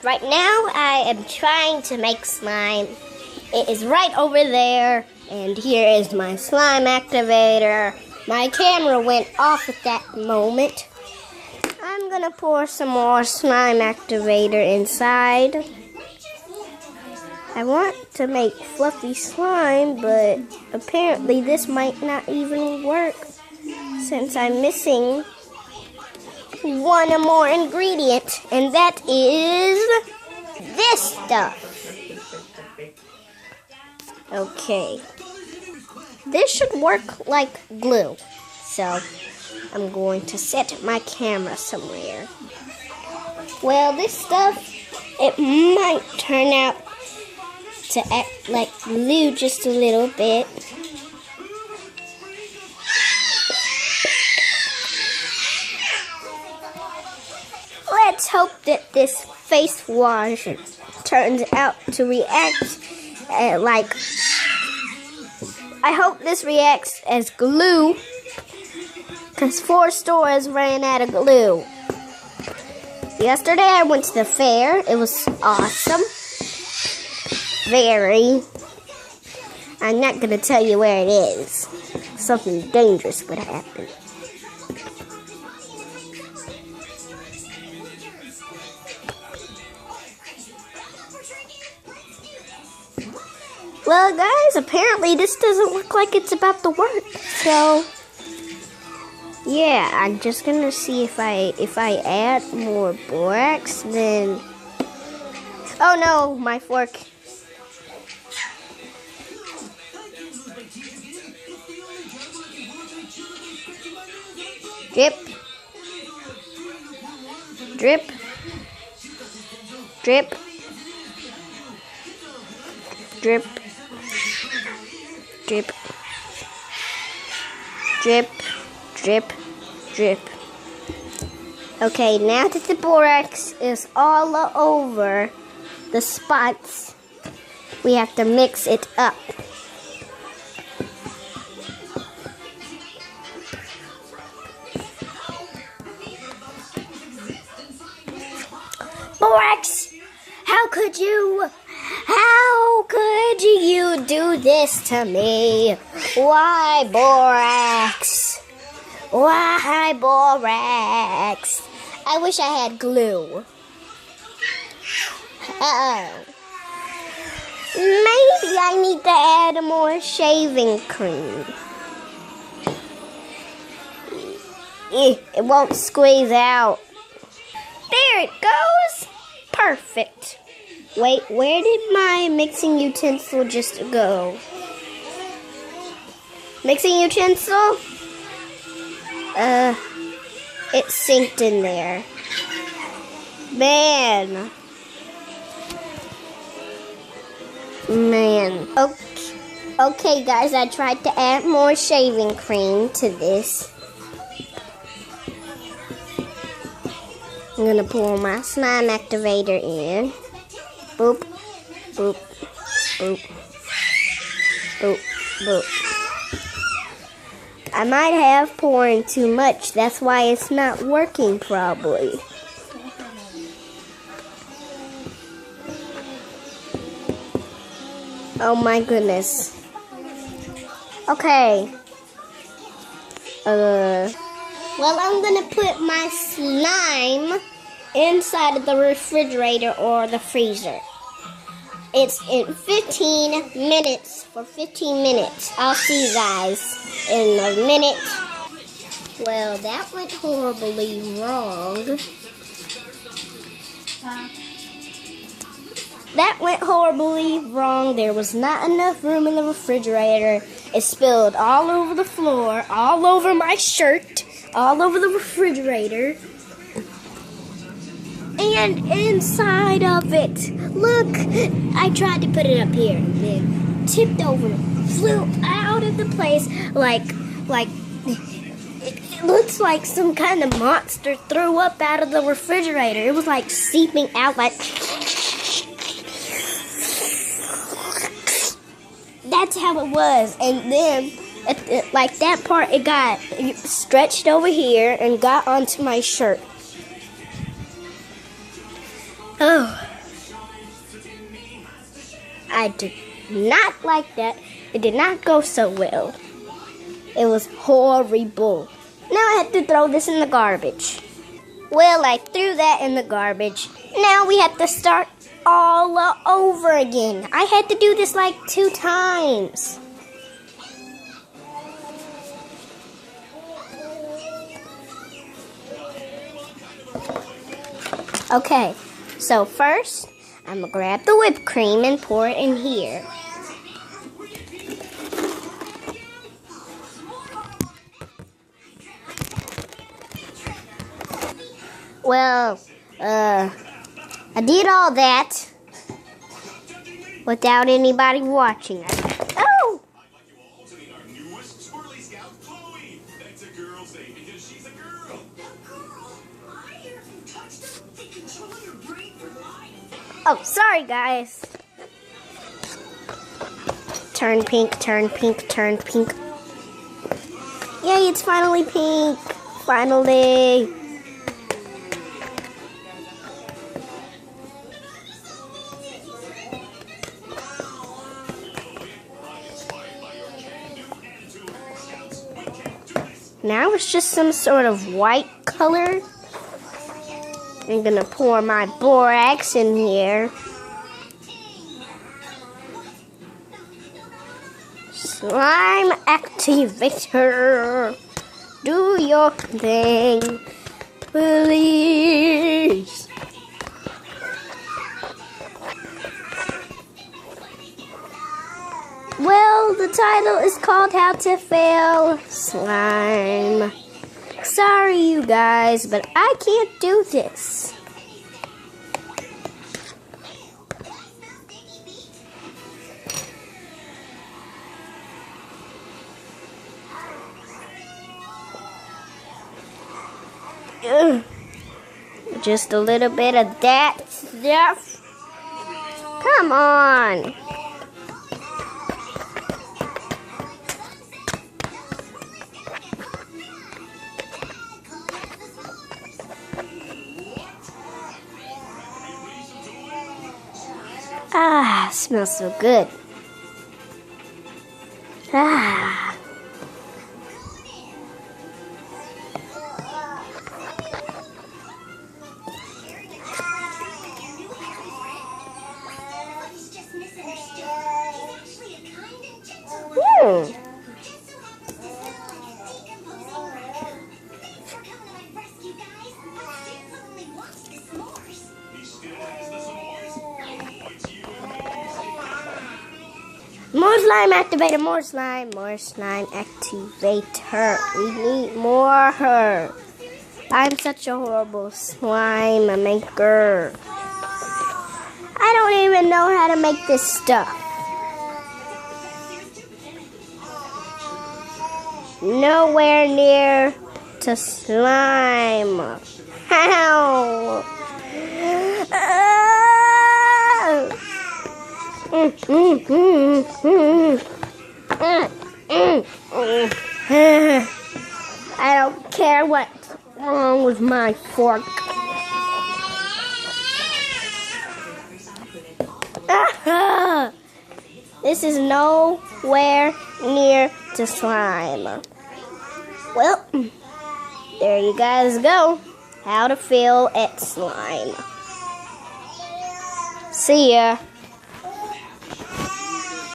Right now, I am trying to make slime. It is right over there, and here is my slime activator. My camera went off at that moment. I'm gonna pour some more slime activator inside. I want to make fluffy slime, but apparently this might not even work since I'm missing one more ingredient, and that is this stuff. Okay. This should work like glue. So, I'm going to set my camera somewhere. Well, this stuff, it might turn out to act like glue just a little bit. Let's hope that this face wash turns out to react like... I hope this reacts as glue, because 4 stores ran out of glue. Yesterday I went to the fair. It was awesome. Very. I'm not going to tell you where it is. Something dangerous would happen. Well, guys, apparently this doesn't look like it's about to work. So, yeah, I'm just gonna see if I add more borax, then... Oh no, my fork. Drip. Drip. Drip. Drip. Drip. Drip. Drip. Drip. Okay, now that the borax is all over the spots, we have to mix it up. Borax! How could you do this to me? Why, Borax? Why, Borax? I wish I had glue. Maybe I need to add more shaving cream. It won't squeeze out. There it goes. Perfect. Wait, where did my mixing utensil just go? Mixing utensil? It sinked in there. Man. Okay, guys, I tried to add more shaving cream to this. I'm gonna pull my slime activator in. Boop, boop, boop, boop, boop. I might have poured too much. That's why it's not working probably. Oh my goodness. Okay. Well, I'm gonna put my slime inside of the refrigerator or the freezer. It's in 15 minutes. For 15 minutes. I'll see you guys in a minute. Well, that went horribly wrong. That went horribly wrong. There was not enough room in the refrigerator. It spilled all over the floor, all over my shirt, all over the refrigerator. And inside of it, look, I tried to put it up here, and then tipped over, flew out of the place like it looks like some kind of monster threw up out of the refrigerator. It was like seeping out like... That's how it was. And then, like that part, it got stretched over here and got onto my shirt. Oh, I did not like that. It did not go so well. It was horrible. Now I have to throw this in the garbage. Well, I threw that in the garbage. Now we have to start all over again. I had to do this like 2 times. Okay, so first, I'm gonna grab the whipped cream and pour it in here. Well, I did all that without anybody watching. Oh! Oh, sorry, guys. Turn pink, turn pink, turn pink. Yay, it's finally pink. Finally. Now it's just some sort of white color. I'm gonna pour my borax in here. Slime activator. Do your thing, please. Well, the title is called How to Fail Slime. Sorry, you guys, but I can't do this. Ugh. Just a little bit of that stuff. Come on. Ah, smells so good. Ah. More slime activator, more slime activator. We need more her. I'm such a horrible slime maker. I don't even know how to make this stuff. Nowhere near to slime. How? I don't care what's wrong with my fork. This is nowhere near to slime. Well, there you guys go. How to fail at slime. See ya.